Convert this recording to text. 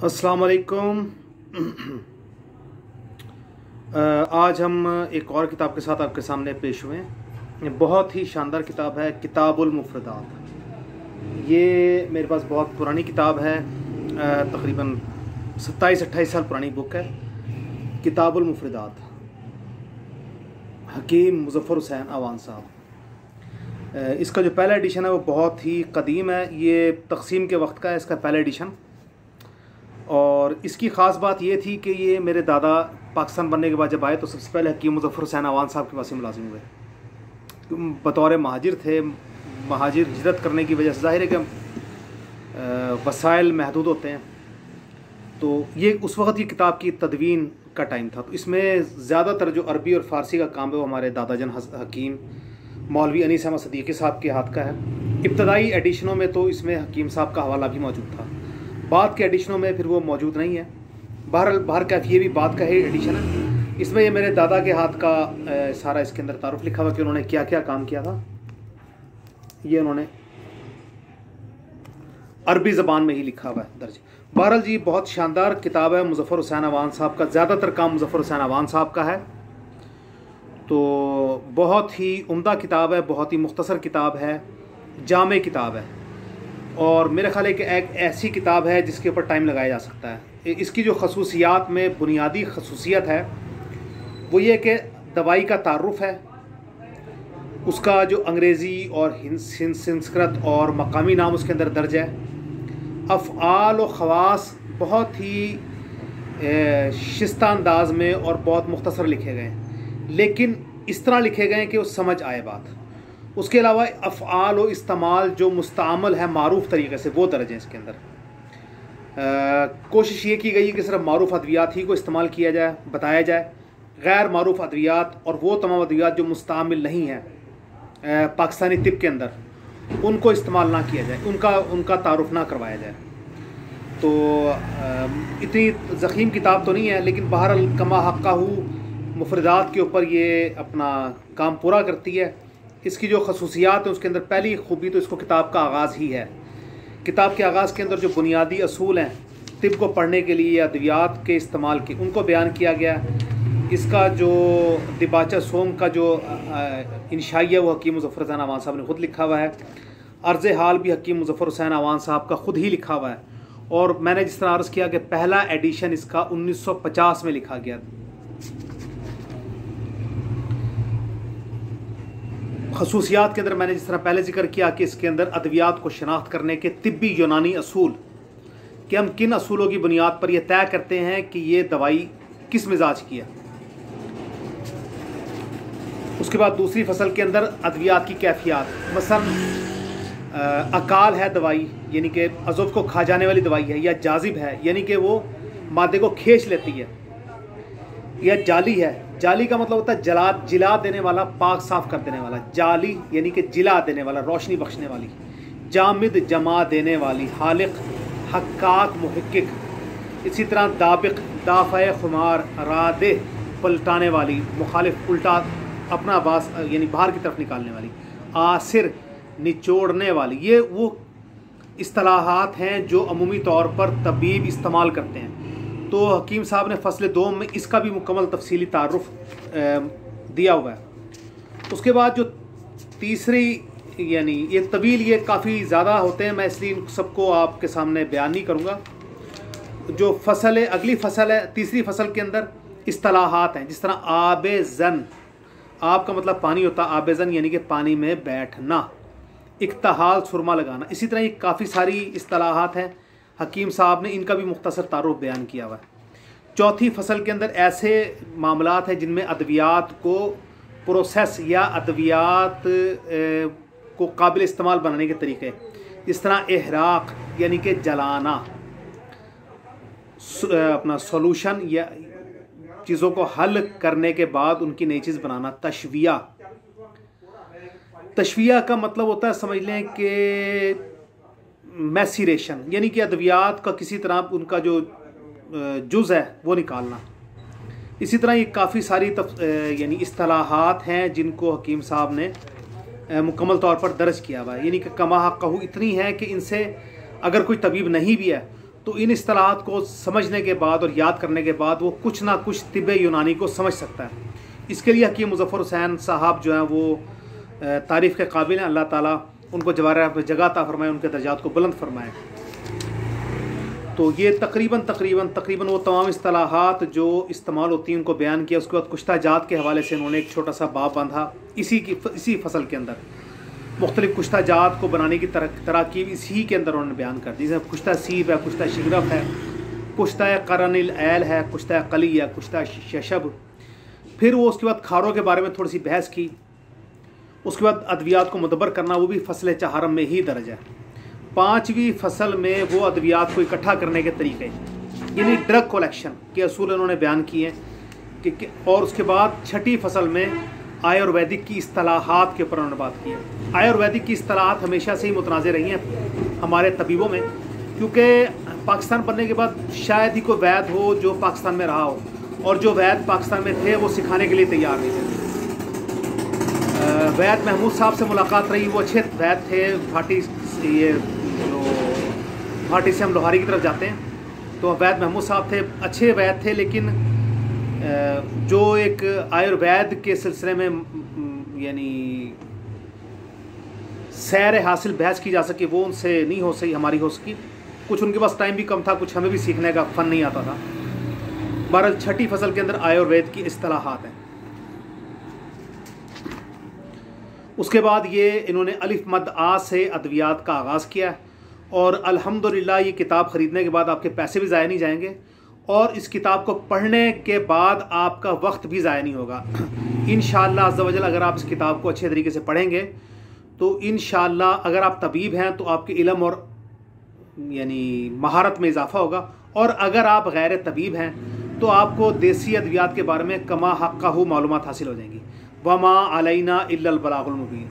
अस्सलाम वालेकुम। आज हम एक और किताब के साथ आपके सामने पेश हुए हैं। बहुत ही शानदार किताब है किताबुल मुफ़रदात। ये मेरे पास बहुत पुरानी किताब है, तकरीबन 27-28 साल पुरानी बुक है। किताबुल मुफ़रदात, हकीम मुज़फ़्फ़र हुसैन अवान साहब। इसका जो पहला एडिशन है वो बहुत ही कदीम है, ये तक़सीम के वक्त का है इसका पहला एडिशन। और इसकी ख़ास बात ये थी कि ये मेरे दादा पाकिस्तान बनने के बाद जब आए तो सबसे पहले हकीम मुज़फ़्फ़र हुसैन अवान साहब के पास ही मुलाजिम हुए। बतौर महाजिर थे, महाजिर हिजरत करने की वजह से ज़ाहिर है कि वसाइल महदूद होते हैं, तो ये उस वक़्त ये किताब की तदवीन का टाइम था। तो इसमें ज़्यादातर जो अरबी और फ़ारसी का काम है वो हमारे दादा जन हकीम मौलवी अनीस अहमद सदीक़ी साहब के हाथ का है। इब्तदाई एडिशनों में तो इसमें हकीम साहब का हवाला भी मौजूद था, बाद के एडिशनों में फिर वो मौजूद नहीं है। बाहर का ये भी बाद का ही एडिशन है। इसमें ये मेरे दादा के हाथ का सारा इसके अंदर तारुफ लिखा हुआ कि उन्होंने क्या क्या काम किया था। ये उन्होंने अरबी ज़बान में ही लिखा हुआ है दर्ज। बहरहाल जी बहुत शानदार किताब है। मुज़फ़्फ़र हुसैन अवान साहब का ज़्यादातर काम मुज़फ़्फ़र हुसैन अवान साहब का है, तो बहुत ही उम्दा किताब है, बहुत ही मुख्तसर किताब है, जामे किताब है। और मेरा ख्याल है कि एक ऐसी किताब है जिसके ऊपर टाइम लगाया जा सकता है। इसकी जो खसूसियात में बुनियादी खसूसियत है वो ये कि दवाई का तारुफ है, उसका जो अंग्रेज़ी और संस्कृत और मकामी नाम उसके अंदर दर्ज है। अफ़आल और ख़वास बहुत ही शिस्ता अंदाज में और बहुत मुख्तसर लिखे गए हैं, लेकिन इस तरह लिखे गए हैं कि वो समझ आए बात। उसके अलावा अफ़आल और इस्तेमाल जो मुस्तअमल है मारूफ़ तरीके से वो दर्ज हैं इसके अंदर। कोशिश ये की गई है कि सिर्फ मारूफ़ अद्वियात ही को इस्तेमाल किया जाए, बताया जाए। गैर मारूफ़ अद्वियात और वो तमाम अद्वियात जो मुस्तअमिल नहीं हैं पाकिस्तानी तिब के अंदर, उनको इस्तेमाल ना किया जाए, उनका तारुफ ना करवाया जाए। तो इतनी ज़ख़ीम किताब तो नहीं है, लेकिन बहरहाल कमा हक़्क़हू मुफ़रदात के ऊपर ये अपना काम पूरा करती है। इसकी जो खसूसियात है उसके अंदर पहली खूबी तो इसको किताब का आगाज़ ही है। किताब के आगाज़ के अंदर जो बुनियादी असूल हैं तिब को पढ़ने के लिए या अद्वियात के इस्तेमाल के, उनको बयान किया गया। इसका जो दिबाचा सोम का जो इंशाइया वो हकीम मुज़फ़्फ़र हुसैन अवान साहब ने ख़ुद लिखा हुआ है। अर्ज़ हाल भी हकीम मुज़फ़्फ़र हुसैन अवान साहब का ख़ुद ही लिखा हुआ है। और मैंने जिस तरह अर्ज़ किया कि पहला एडिशन इसका 1950 में लिखा गया। खसूसियात के अंदर मैंने जिस तरह पहले जिक्र किया कि इसके अंदर अद्वियात को शनाख्त करने के तिब्बी यूनानी असूल, कि हम किन असूलों की बुनियाद पर यह तय करते हैं कि ये दवाई किस मिजाज की है। उसके बाद दूसरी फसल के अंदर अद्वियात की कैफियत, मसलन अकाल है दवाई यानी कि अज़ुब को खा जाने वाली दवाई है, या जाजिब है यानी कि वो मादे को खींच लेती है, या जाली है। जाली का मतलब होता है जिला देने वाला, पाक साफ कर देने वाला। जाली यानी कि जिला देने वाला, रोशनी बख्शने वाली। जामिद जमा देने वाली, हालिक हक्काक मुहक्किक। इसी तरह दाबिक दाफ़े खुमार, रादे पलटाने वाली, मुखालिफ उल्टा अपना बास यानी बाहर की तरफ निकालने वाली। आसिर निचोड़ने वाली। ये वो इस्तिलाहात हैं जो अमूमी तौर पर तबीब इस्तेमाल करते हैं। तो हकीम साहब ने फ़सल 2 में इसका भी मुकम्मल तफसीली तारुफ दिया हुआ है। उसके बाद जो तीसरी, यानी ये तवील, ये काफ़ी ज़्यादा होते हैं, मैं इसलिए इन सबको आपके सामने बयान नहीं करूँगा। जो फसल है, अगली फसल है, तीसरी फसल के अंदर इस्तिलाहात हैं, जिस तरह आबे ज़न, आब का मतलब पानी होता है, आबे ज़न यानी कि पानी में बैठना। इक्तहाल सुरमा लगाना। इसी तरह ये काफ़ी सारी इस्तिलाहात हैं, हकीम साहब ने इनका भी मुख्तसर तारुफ बयान किया हुआ है। चौथी फसल के अंदर ऐसे मामलात हैं जिनमें अद्वियात को प्रोसेस या अद्वियात को काबिल इस्तेमाल बनाने के तरीके, जिस तरह इहराक यानी कि जलाना, अपना सॉल्यूशन या चीज़ों को हल करने के बाद उनकी नई चीज़ बनाना। तशविया, तशविया का मतलब होता है, समझ लें कि मैसीरेशन यानी कि अद्वियात का किसी तरह उनका जो जुज़ है वो निकालना। इसी तरह ये काफ़ी सारी यानी इस्तिलाहात हैं जिनको हकीम साहब ने मुकम्मल तौर पर दर्ज किया हुआ है। यानी कि कमा हक़्क़हू इतनी है कि इनसे अगर कोई तबीब नहीं भी है तो इन इस्तिलाहात को समझने के बाद और याद करने के बाद वो कुछ ना कुछ तिब्ब यूनानी को समझ सकता है। इसके लिए हकीम मुज़फ़्फ़र हुसैन साहब जो हैं वो तारीफ़ के काबिल हैं। अल्लाह ताला उनको जगह अता फरमाए, उनके दर्जात को बुलंद फरमाए। तो ये तकरीबन वो तमाम इस्तिलाहात जो इस्तेमाल होती हैं उनको बयान किया। उसके बाद कुश्ता जात के हवाले से उन्होंने एक छोटा सा बाब बांधा इसी फसल के अंदर। मुख्तलिफ़ कुश्ता जात को बनाने की तराकीब इसी के अंदर उन्होंने बयान कर दी। जैसे कुश्ता सीब है, कुश्ता शिगरफ है, कुश्ता करनिल ऐल है, कुश्ता कली है, कुश्ता शशब। फिर वो उसके बाद खारों के बारे में थोड़ी सी बहस की। उसके बाद अद्वियात को मुदब्बर करना, वो भी फसल चहारम में ही दर्ज है। 5वीं फसल में वो अद्वियात को इकट्ठा करने के तरीके यानी ड्रग कलेक्शन के असूल उन्होंने बयान किए कि और उसके बाद 6ठी फसल में आयुर्वेदिक की इस्तिलाहात के ऊपर उन्होंने बात की है। आयुर्वेदिक की इस्तिलाहात हमेशा से ही मुतनाज़ रही हैं हमारे तबीबों में, क्योंकि पाकिस्तान बनने के बाद शायद ही कोई वैद हो जो पाकिस्तान में रहा हो, और जो वैद पाकिस्तान में थे वो सिखाने के लिए तैयार नहीं थे। वैद महमूद साहब से मुलाकात रही, वो अच्छे वैद थे। भाटी से हम लोहारी की तरफ जाते हैं तो वैद महमूद साहब थे, अच्छे वैद थे, लेकिन जो एक आयुर्वेद के सिलसिले में यानी सैर हासिल बहस की जा सके वो उनसे नहीं हो सकी, हमारी हो सकी। कुछ उनके पास टाइम भी कम था, कुछ हमें भी सीखने का फ़न नहीं आता था। बहरहाल 6ठी फसल के अंदर आयुर्वेद की इस्तिलाहात हैं। उसके बाद ये इन्होंने अलिफ मद आ से अद्वियात का आगाज़ किया और अल्हम्दुलिल्लाह ये किताब ख़रीदने के बाद आपके पैसे भी ज़ाया नहीं जाएंगे और इस किताब को पढ़ने के बाद आपका वक्त भी ज़ाया नहीं होगा। इंशाअल्लाह अज़्ज़ा वजल अगर आप इस किताब को अच्छे तरीके से पढ़ेंगे तो इंशाअल्लाह अगर आप तबीब हैं तो आपके इल्म और यानी महारत में इजाफ़ा होगा, और अगर आप गैर तबीब हैं तो आपको देसी अद्वियात के बारे में कमा हक़्क़हू मालूमात हासिल हो जाएंगी। वमा अलैना इल्लल बलागुल मुबीन।